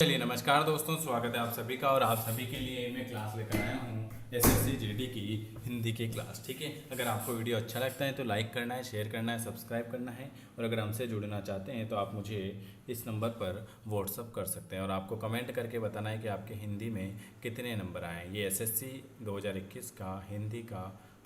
चलिए नमस्कार दोस्तों, स्वागत है आप सभी का। और आप सभी के लिए मैं क्लास लेकर आया हूँ एसएससी जीडी की हिंदी की क्लास। ठीक है, अगर आपको वीडियो अच्छा लगता है तो लाइक करना है, शेयर करना है, सब्सक्राइब करना है। और अगर हमसे जुड़ना चाहते हैं तो आप मुझे इस नंबर पर व्हाट्सअप कर सकते हैं और आपको कमेंट करके बताना है कि आपके हिंदी में कितने नंबर आए। ये एसएससी 2021 का हिंदी का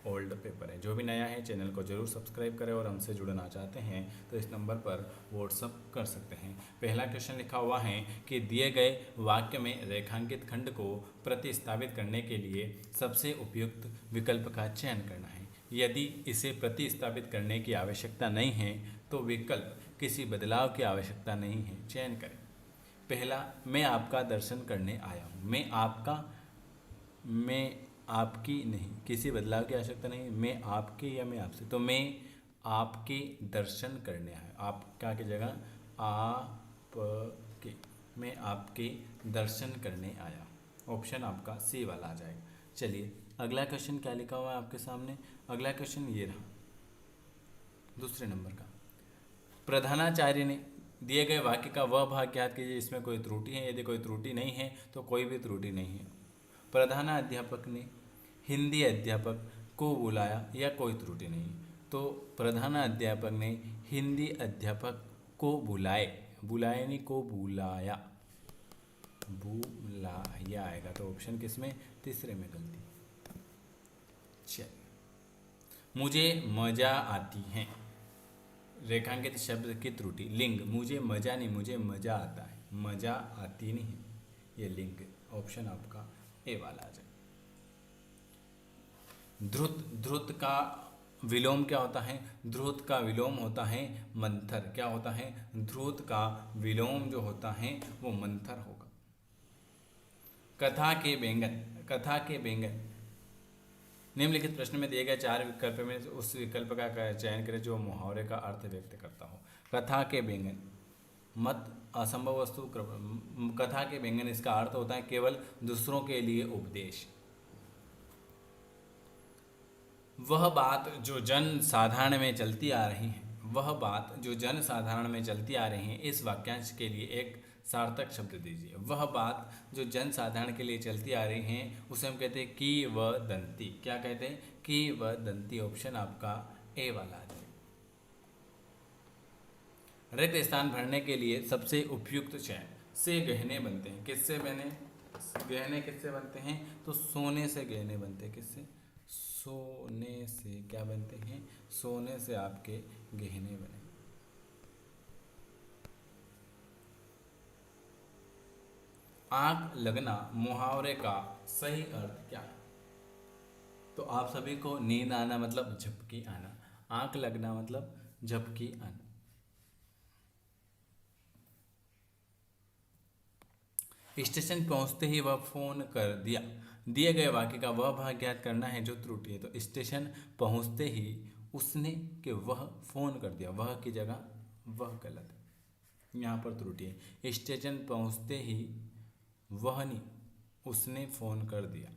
ओल्ड पेपर है। जो भी नया है चैनल को जरूर सब्सक्राइब करें और हमसे जुड़ना चाहते हैं तो इस नंबर पर व्हाट्सअप कर सकते हैं। पहला क्वेश्चन लिखा हुआ है कि दिए गए वाक्य में रेखांकित खंड को प्रतिस्थापित करने के लिए सबसे उपयुक्त विकल्प का चयन करना है। यदि इसे प्रतिस्थापित करने की आवश्यकता नहीं है तो विकल्प किसी बदलाव की आवश्यकता नहीं है चयन करें। पहला, मैं आपका दर्शन करने आया हूँ। मैं आपकी नहीं, किसी बदलाव की आवश्यकता नहीं। मैं आपके या मैं आपसे, तो मैं आपके दर्शन करने आया। आपका की जगह आपके, मैं आपके दर्शन करने आया। ऑप्शन आपका सी वाला आ जाएगा। चलिए अगला क्वेश्चन क्या लिखा हुआ है आपके सामने। अगला क्वेश्चन ये रहा, दूसरे नंबर का। प्रधानाचार्य ने दिए गए वाक्य का वह भाग ज्ञात कीजिए इसमें कोई त्रुटि है। यदि कोई त्रुटि नहीं है तो कोई भी त्रुटि नहीं है। प्रधानाध्यापक ने हिंदी अध्यापक को बुलाया या कोई त्रुटि नहीं, तो प्रधानाध्यापक ने हिंदी अध्यापक को बुलाए नहीं, को बुलाया, बुलाया आएगा। तो ऑप्शन किसमें, तीसरे में गलती। चल, मुझे मजा आती है, रेखांकित शब्द की त्रुटि। लिंग, मुझे मजा नहीं, मुझे मजा आता है, मजा आती नहीं, ये लिंग। ऑप्शन आपका ए वाला आ जाए। ध्रुत का विलोम क्या होता है। ध्रुत का विलोम होता है मंथर। क्या होता है, ध्रुत का विलोम जो होता है वो मंथर होगा। कथा के व्यंजन निम्नलिखित प्रश्न में दिए गए 4 विकल्प में उस विकल्प का चयन करें जो मुहावरे का अर्थ व्यक्त करता हो। कथा के व्यंजन, मत, असंभव वस्तु। कथा के व्यंजन इसका अर्थ होता है केवल दूसरों के लिए उपदेश। वह बात जो जन साधारण में चलती आ रही है, वह बात जो जन साधारण में चलती आ रही है, इस वाक्यांश के लिए एक सार्थक शब्द दीजिए। वह बात जो जन साधारण के लिए चलती आ रही है उसे हम कहते हैं किंवदंती। क्या कहते हैं, किंवदंती। ऑप्शन आपका ए वाला आ जाए। रिक्त स्थान भरने के लिए सबसे उपयुक्त चयन से गहने बनते हैं। किससे बने गहने, किससे बनते हैं, तो सोने से गहने बनते हैं। किससे, सोने से। क्या बनते हैं, सोने से आपके गहने बने। आंख लगना मुहावरे का सही अर्थ क्या है। तो आप सभी को नींद आना मतलब झपकी आना, आंख लगना मतलब झपकी आना। स्टेशन पहुंचते ही वह फोन कर दिया। दिए गए वाक्य का वह भाग ज्ञात करना है जो त्रुटि है। तो स्टेशन पहुंचते ही उसने के वह फोन कर दिया, वह की जगह वह गलत है, यहाँ पर त्रुटि है। स्टेशन पहुंचते ही वह नहीं, उसने फोन कर दिया।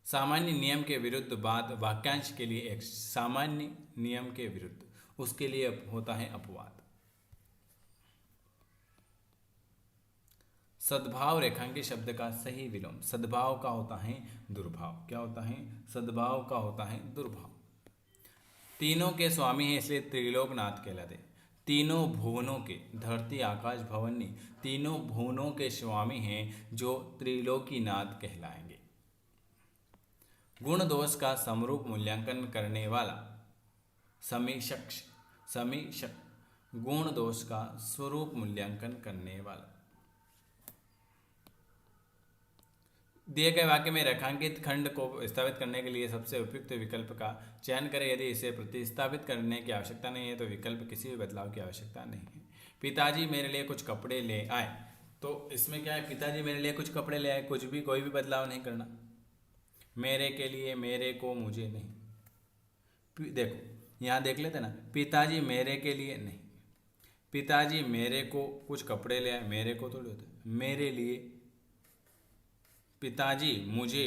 सामान्य नियम के विरुद्ध बात वाक्यांश के लिए एक सामान्य नियम के विरुद्ध, उसके लिए होता है अपवाद। सद्भाव रेखांकित शब्द का सही विलोम। सद्भाव का होता है दुर्भाव। क्या होता है, सद्भाव का होता है दुर्भाव। तीनों के स्वामी हैं इसलिए त्रिलोकनाथ कहलाते। तीनों भुवनों के, धरती आकाश भवन नहीं, तीनों भुवनों के स्वामी हैं जो त्रिलोकीनाथ कहलाएंगे। गुण दोष का समरूप मूल्यांकन करने वाला समीक्षक। गुण दोष का स्वरूप मूल्यांकन करने वाला। दिए गए वाक्य में रेखांकित खंड को स्थापित करने के लिए सबसे उपयुक्त विकल्प का चयन करें। यदि इसे प्रतिस्थापित करने की आवश्यकता नहीं है तो विकल्प किसी भी बदलाव की आवश्यकता नहीं है। पिताजी मेरे लिए कुछ कपड़े ले आए, तो इसमें क्या है, पिताजी मेरे लिए कुछ कपड़े ले आए, कुछ भी कोई भी बदलाव नहीं करना। मेरे के लिए, मेरे को, मुझे नहीं। देखो यहाँ देख लेते ना, पिताजी मेरे के लिए नहीं, पिताजी मेरे को कुछ कपड़े ले आए, मेरे को थोड़ी होता है, मेरे लिए। पिताजी मुझे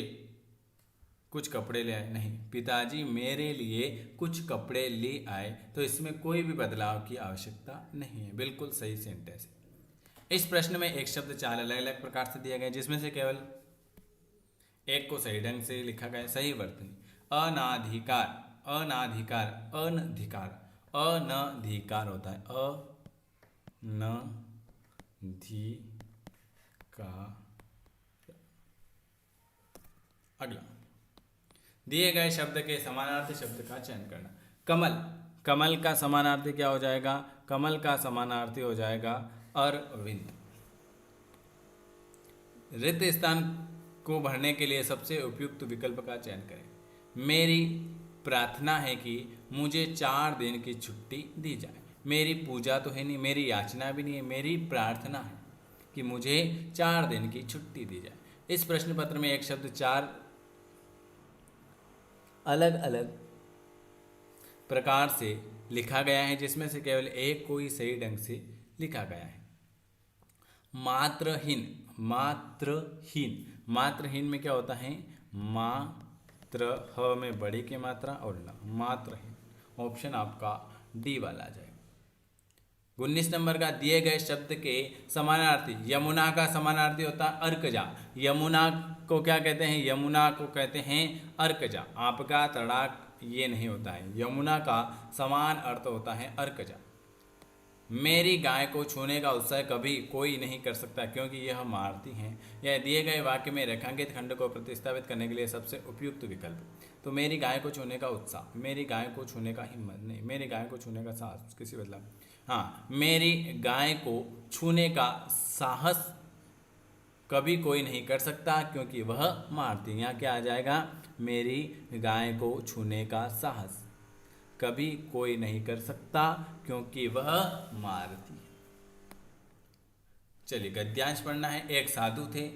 कुछ कपड़े ले आए, नहीं, पिताजी मेरे लिए कुछ कपड़े ले आए, तो इसमें कोई भी बदलाव की आवश्यकता नहीं है। बिल्कुल सही सेंटेंस है। इस प्रश्न में एक शब्द 4 अलग अलग प्रकार से दिया गया है, जिसमें से केवल एक को सही ढंग से लिखा गया है। सही वर्तनी अनाधिकार, अनाधिकार, अनधिकार, अनधिकार होता है अनधिकार। अगला, दिए गए शब्द के समानार्थी शब्द का चयन करना। कमल, कमल का समानार्थी क्या हो जाएगा? कमल का समानार्थी हो जाएगा अरविंद। रिक्त स्थान को भरने के लिए सबसे उपयुक्त विकल्प का चयन करें। मेरी प्रार्थना है कि मुझे 4 दिन की छुट्टी दी जाए। मेरी पूजा तो है नहीं, मेरी याचना भी नहीं है, मेरी प्रार्थना है कि मुझे 4 दिन की छुट्टी दी जाए। इस प्रश्न पत्र में एक शब्द 4 अलग अलग प्रकार से लिखा गया है, जिसमें से केवल एक को ही सही ढंग से लिखा गया है। मात्रहीन, मात्रहीन, मात्रहीन में क्या होता है? मात्र, ह में बड़ी की मात्रा और न, मात्रहीन। ऑप्शन आपका डी वाला आ जाएगा। 19 नंबर का, दिए गए शब्द के समानार्थी। यमुना का समानार्थी होता है अर्कजा। यमुना को क्या कहते हैं? यमुना को कहते हैं अर्कजा। आपका तड़ाक ये नहीं होता है। यमुना का समान अर्थ होता है अर्कजा। मेरी गाय को छूने का उत्साह कभी कोई नहीं कर सकता क्योंकि यह मारती हैं। यह दिए गए वाक्य में रेखांकित खंड को प्रतिस्थापित करने के लिए सबसे उपयुक्त विकल्प। तो मेरी गाय को छूने का उत्साह, मेरी गाय को छूने का हिम्मत नहीं, मेरी गाय को छूने का साहस, किसी बदला, हाँ, मेरी गाय को छूने का साहस कभी कोई नहीं कर सकता क्योंकि वह मारती। यहाँ क्या आ जाएगा? मेरी गाय को छूने का साहस कभी कोई नहीं कर सकता क्योंकि वह मारती। चलिए, गद्यांश पढ़ना है। एक साधु थे,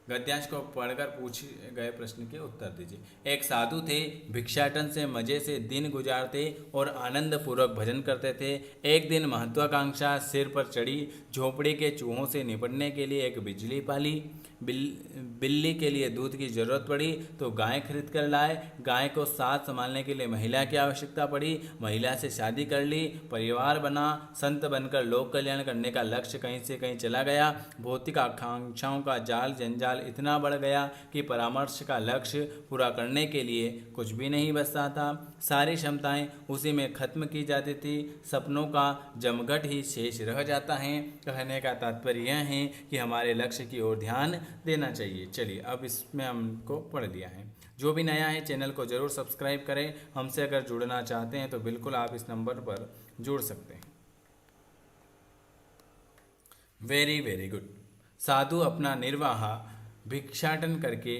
गद्यांश को पढ़कर पूछे गए प्रश्न के उत्तर दीजिए। एक साधु थे, भिक्षाटन से मजे से दिन गुजारते और आनंद पूर्वक भजन करते थे। एक दिन महत्वाकांक्षा सिर पर चढ़ी। झोपड़ी के चूहों से निपटने के लिए एक बिजली पाली। बिल्ली के लिए दूध की जरूरत पड़ी तो गाय खरीद कर लाए। गाय को साथ संभालने के लिए महिला की आवश्यकता पड़ी। महिला से शादी कर ली, परिवार बना। संत बनकर लोक कल्याण करने का लक्ष्य कहीं से कहीं चला गया। भौतिक आकांक्षाओं का जाल जंजाल इतना बढ़ गया कि परामर्श का लक्ष्य पूरा करने के लिए कुछ भी नहीं बचता था। सारी क्षमताएं उसी में खत्म की जाती थी। सपनों का जमघट ही शेष रह जाता है। कहने का तात्पर्य यह है कि हमारे लक्ष्य की ओर ध्यान देना चाहिए। चलिए, अब इसमें हमको पढ़ लिया है। जो भी नया है चैनल को जरूर सब्सक्राइब करें। हमसे अगर जुड़ना चाहते हैं तो बिल्कुल आप इस नंबर पर जुड़ सकते हैं। Very very good. साधु अपना निर्वाह भिक्षाटन करके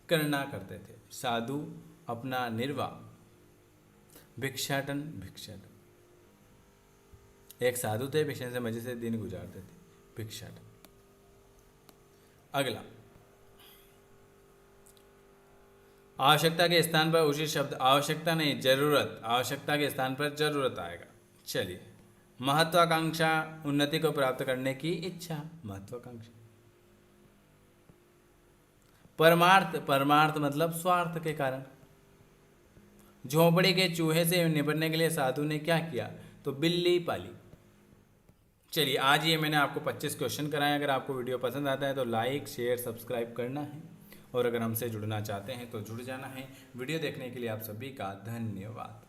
करना करते थे। साधु अपना निर्वाह भिक्षाटन, एक साधु थे, भिक्षाटन से मजे से दिन गुजारते थे, भिक्षाटन। अगला, आवश्यकता के स्थान पर उचित शब्द। आवश्यकता नहीं, जरूरत। आवश्यकता के स्थान पर जरूरत आएगा। चलिए, महत्वाकांक्षा, उन्नति को प्राप्त करने की इच्छा, महत्वाकांक्षा। परमार्थ, परमार्थ मतलब स्वार्थ के कारण। झोपड़ी के चूहे से निपटने के लिए साधु ने क्या किया? तो बिल्ली पाली। चलिए, आज ये मैंने आपको 25 क्वेश्चन कराए। अगर आपको वीडियो पसंद आता है तो लाइक शेयर सब्सक्राइब करना है और अगर हमसे जुड़ना चाहते हैं तो जुड़ जाना है। वीडियो देखने के लिए आप सभी का धन्यवाद।